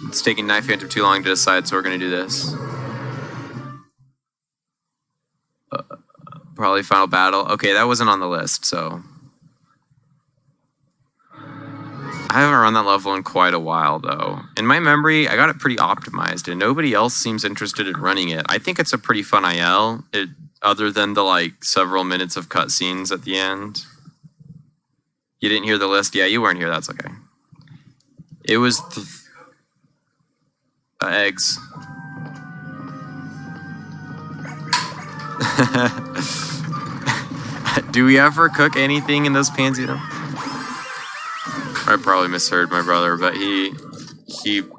It's taking Knife Phantom too long to decide, so we're gonna do this. Probably Final Battle. Okay, that wasn't on the list, so... I haven't run that level in quite a while, though. In my memory, I got it pretty optimized, and nobody else seems interested in running it. I think it's a pretty fun IL, other than the, like, several minutes of cutscenes at the end. You didn't hear the list? Yeah, you weren't here. That's okay. It was... eggs. Do we ever cook anything in those pans, you know? I probably misheard my brother, but he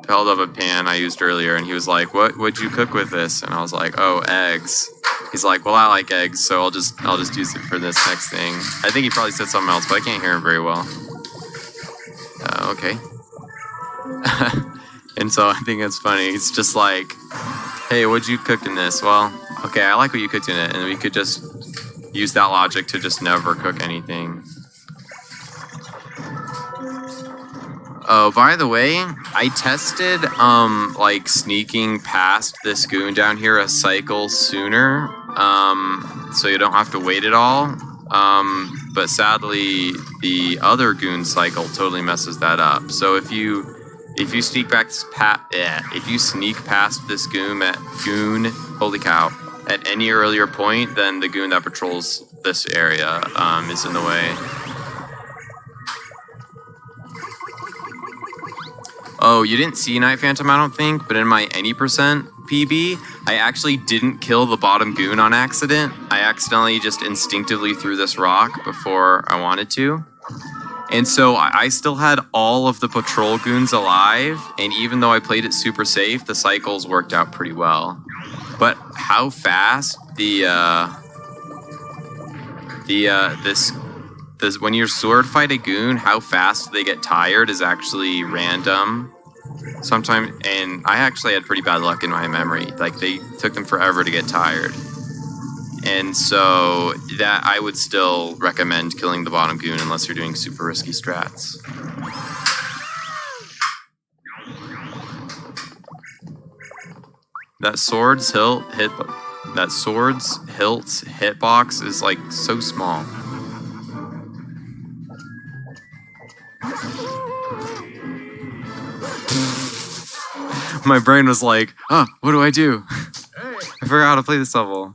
held up a pan I used earlier, and he was like, "What'd you cook with this?" And I was like, "Oh, eggs." He's like, "Well, I like eggs, so I'll just use it for this next thing." I think he probably said something else, but I can't hear him very well. Okay. And so I think it's funny. It's just like, "Hey, what'd you cook in this?" Well, okay, I like what you cooked in it, and we could just use that logic to just never cook anything. Oh, by the way, I tested, like, sneaking past this goon down here a cycle sooner, so you don't have to wait at all, but sadly, the other goon cycle totally messes that up. So if you sneak past this goon, holy cow, at any earlier point, then the goon that patrols this area, is in the way. Oh, you didn't see Night Phantom, I don't think, but in my any % PB, I actually didn't kill the bottom goon on accident. I accidentally just instinctively threw this rock before I wanted to. And so I still had all of the patrol goons alive, and even though I played it super safe, the cycles worked out pretty well. But how fast when you sword fight a goon, how fast they get tired is actually random. Sometimes, and I actually had pretty bad luck in my memory. Like, they took them forever to get tired. And so that I would still recommend killing the bottom goon unless you're doing super risky strats. That sword's hilt's hitbox is like so small. My brain was like, "Oh, what do I do? I forgot how to play this level."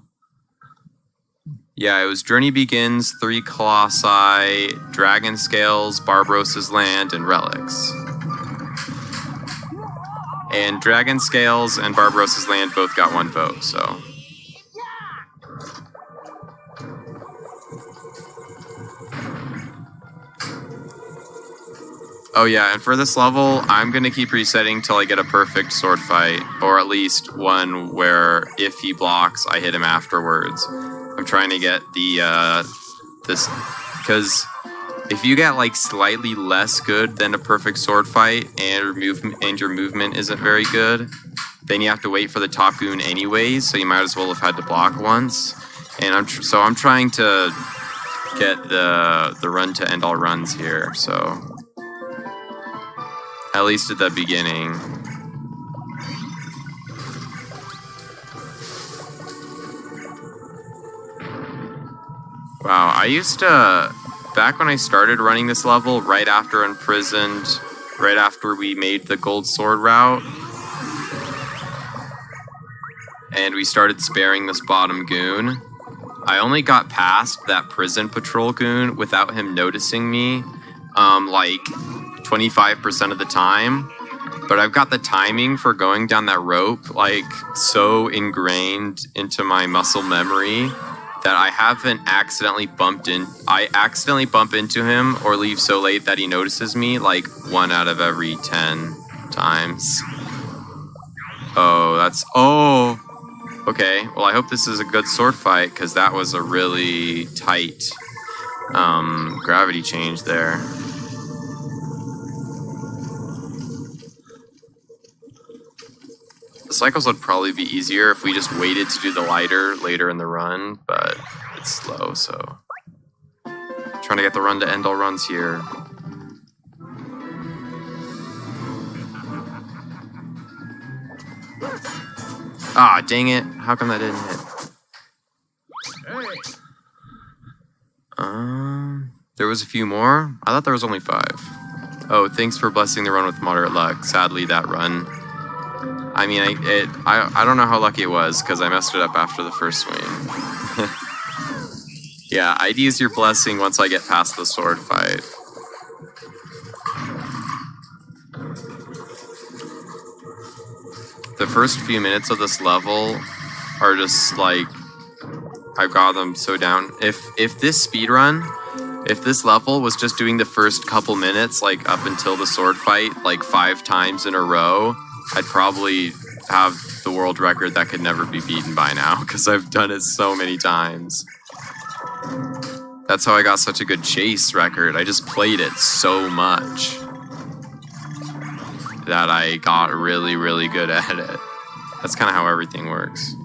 Yeah, it was Journey Begins, 3 Colossi, Dragon Scales, Barbaros' Land, and Relics. And Dragon Scales and Barbaros' Land both got 1 vote, so... Oh yeah, and for this level, I'm going to keep resetting till I get a perfect sword fight, or at least one where if he blocks, I hit him afterwards. I'm trying to get this, because if you get like slightly less good than a perfect sword fight and your movement isn't very good, then you have to wait for the top goon anyways, so you might as well have had to block once. And I'm trying to get the run to end all runs here, so... At least at the beginning. Wow, I used to... Back when I started running this level, right after Imprisoned, right after we made the gold sword route, and we started sparing this bottom goon, I only got past that prison patrol goon without him noticing me, like 25% of the time. But I've got the timing for going down that rope like so ingrained into my muscle memory that I haven't accidentally I accidentally bump into him or leave so late that he notices me like 1 out of every 10 times. Oh, okay. Well, I hope this is a good sword fight, because that was a really tight gravity change there. The cycles would probably be easier if we just waited to do the lighter later in the run, but it's slow, so... Trying to get the run to end all runs here. Ah, dang it. How come that didn't hit? There was a few more? I thought there was only 5. Oh, thanks for blessing the run with moderate luck. Sadly, that run... I mean, I don't know how lucky it was, because I messed it up after the first swing. Yeah, I'd use your blessing once I get past the sword fight. The first few minutes of this level are just like... I've got them so down. If this speedrun... If this level was just doing the first couple minutes, like up until the sword fight, like 5 times in a row, I'd probably have the world record that could never be beaten by now, because I've done it so many times. That's how I got such a good chase record. I just played it so much that I got really, really good at it. That's kind of how everything works.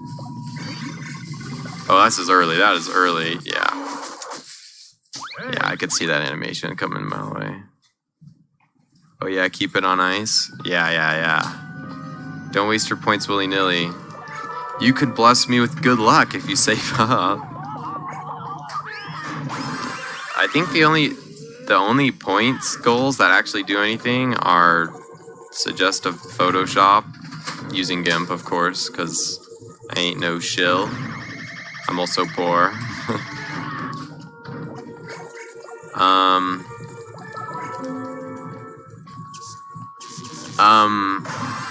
Oh, this is early. That is early. Yeah. Yeah, I could see that animation coming my way. Oh yeah, keep it on ice. Yeah. Don't waste your points willy-nilly. You could bless me with good luck if you save up. I think the only points goals that actually do anything are suggestive Photoshop, using GIMP of course, because I ain't no shill. I'm also poor.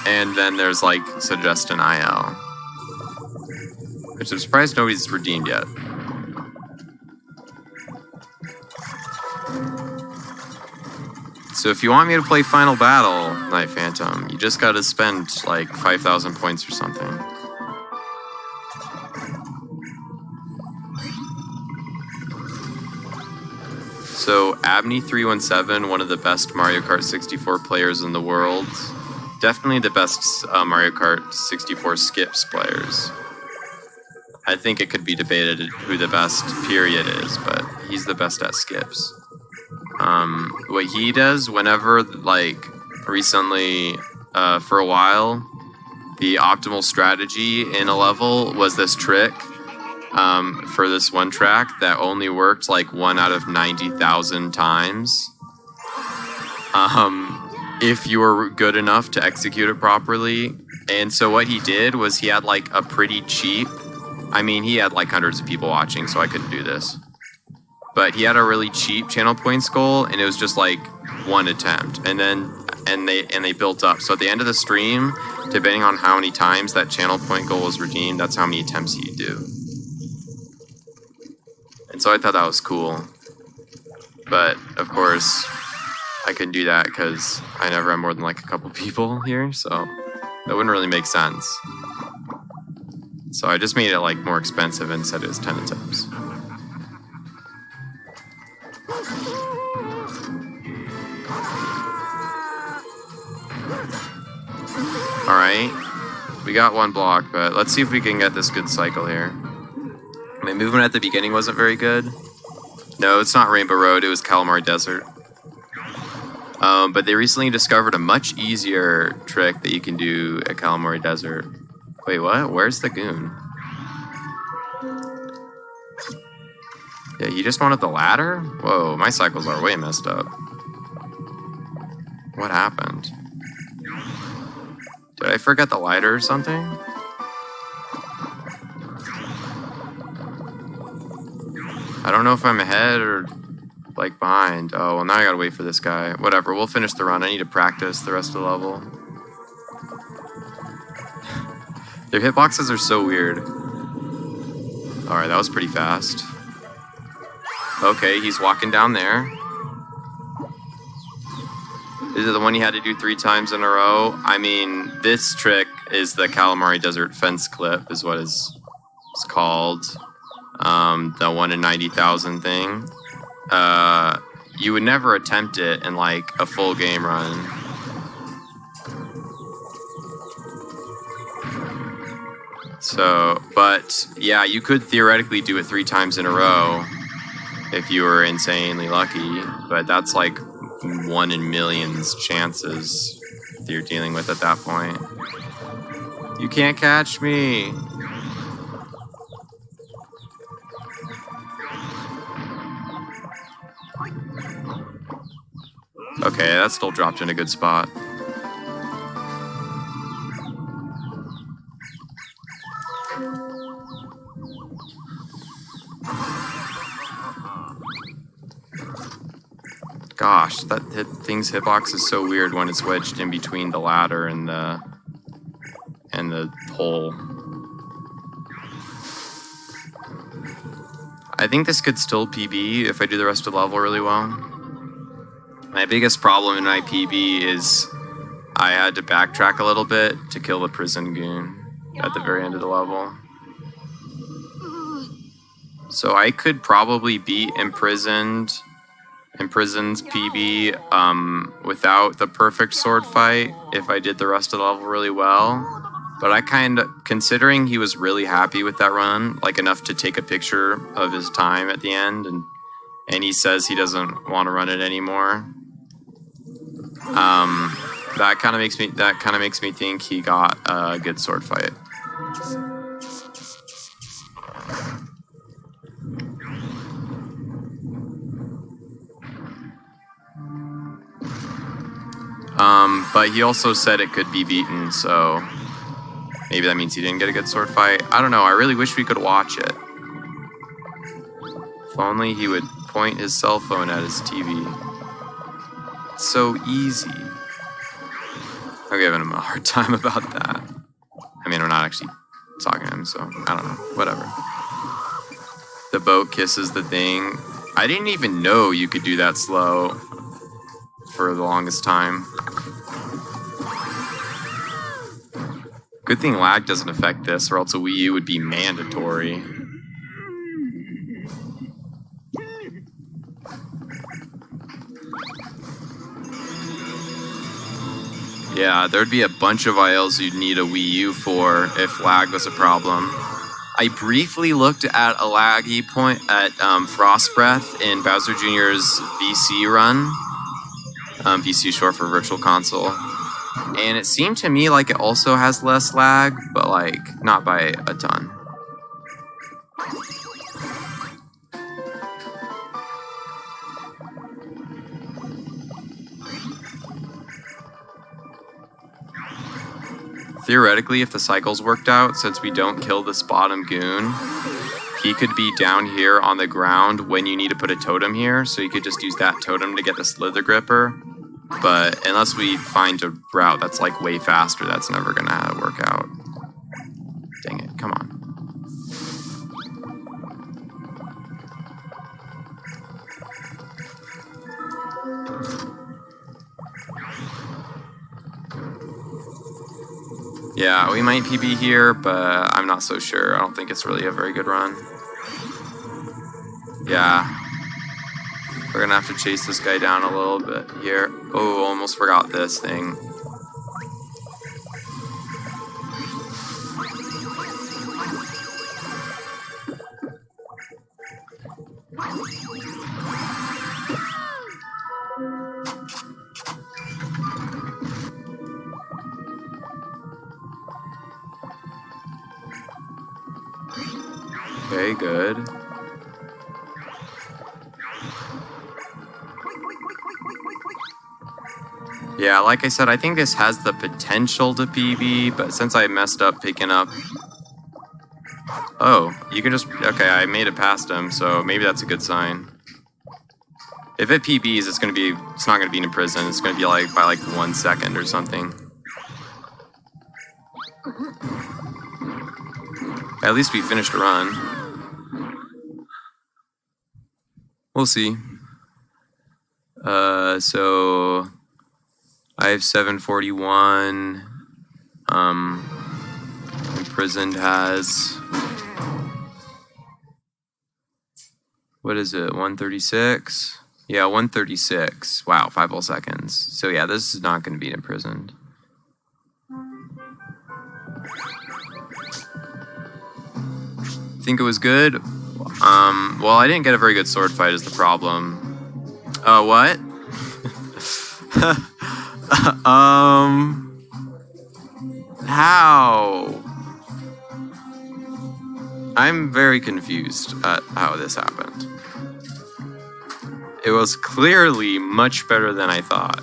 And then there's like suggest an IL, which I'm surprised nobody's redeemed yet. So if you want me to play Final Battle, Night Phantom, you just gotta spend like 5,000 points or something. So Abney317, one of the best Mario Kart 64 players in the world. Definitely the best Mario Kart 64 skips players. I think it could be debated who the best period is, but he's the best at skips. What he does whenever, like, recently, for a while, the optimal strategy in a level was this trick. For this one track that only worked like 1 out of 90,000 times. If you were good enough to execute it properly. And so what he did was he had like a pretty cheap, I mean, he had like hundreds of people watching, so I couldn't do this. But he had a really cheap channel points goal, and it was just like 1 attempt. And they built up. So at the end of the stream, depending on how many times that channel point goal was redeemed, that's how many attempts you do. And so I thought that was cool. But, of course, I couldn't do that because I never have more than like a couple people here, so that wouldn't really make sense. So I just made it like more expensive and said it was 10 attempts. Alright, we got 1 block, but let's see if we can get this good cycle here. My movement at the beginning wasn't very good. No, it's not Rainbow Road, it was Calamari Desert. But they recently discovered a much easier trick that you can do at Calamari Desert. Wait, what? Where's the goon? Yeah, he just wanted the ladder? Whoa, my cycles are way messed up. What happened? Did I forget the lighter or something? I don't know if I'm ahead or like behind. Oh, well now I gotta wait for this guy. Whatever, we'll finish the run. I need to practice the rest of the level. Their hitboxes are so weird. Alright, that was pretty fast. Okay, he's walking down there. Is it the one you had to do 3 times in a row? I mean, this trick is the Calamari Desert Fence Clip, is what it's called. The 1 in 90,000 thing. You would never attempt it in like a full game run. So, but yeah, you could theoretically do it 3 times in a row if you were insanely lucky, but that's like 1 in millions chances that you're dealing with at that point. You can't catch me. Okay, that still dropped in a good spot. Gosh, that thing's hitbox is so weird when it's wedged in between the ladder and the hole. I think this could still PB if I do the rest of the level really well. My biggest problem in my PB is I had to backtrack a little bit to kill the prison goon at the very end of the level. So I could probably beat Imprisoned's PB without the perfect sword fight if I did the rest of the level really well. But I considering he was really happy with that run, like enough to take a picture of his time at the end, and he says he doesn't want to run it anymore. That kind of makes me think he got a good sword fight. But he also said it could be beaten, so maybe that means he didn't get a good sword fight. I don't know. I really wish we could watch it. If only he would point his cell phone at his TV. It's so easy. I'm giving him a hard time about that. I mean, I'm not actually talking to him, so I don't know. Whatever. The boat kisses the thing. I didn't even know you could do that slow for the longest time. Good thing lag doesn't affect this, or else a Wii U would be mandatory. Yeah, there'd be a bunch of aisles you'd need a Wii U for if lag was a problem. I briefly looked at a laggy point at Frost Breath in Bowser Jr.'s VC run. VC short for Virtual Console. And it seemed to me like it also has less lag, but like not by a ton. Theoretically, if the cycles worked out, since we don't kill this bottom goon, he could be down here on the ground when you need to put a totem here, so you could just use that totem to get the Slither Gripper. But unless we find a route that's like way faster, that's never gonna work out. Dang it, come on. Yeah, we might PB here, but I'm not so sure. I don't think it's really a very good run. Yeah. We're gonna have to chase this guy down a little bit here. Oh, almost forgot this thing. Okay, good. Yeah, like I said, I think this has the potential to PB, but since I messed up picking up... Oh, you can just... Okay, I made it past him, so maybe that's a good sign. If it PBs, it's not gonna be in prison. It's gonna be like by like 1 second or something. At least we finished a run. We'll see. So I have 741. Imprisoned has, what is it? 136. Yeah, 136. Wow, 5 whole seconds. So yeah, this is not going to be Imprisoned. Think it was good? Well, I didn't get a very good sword fight is the problem. What? How? I'm very confused at how this happened. It was clearly much better than I thought.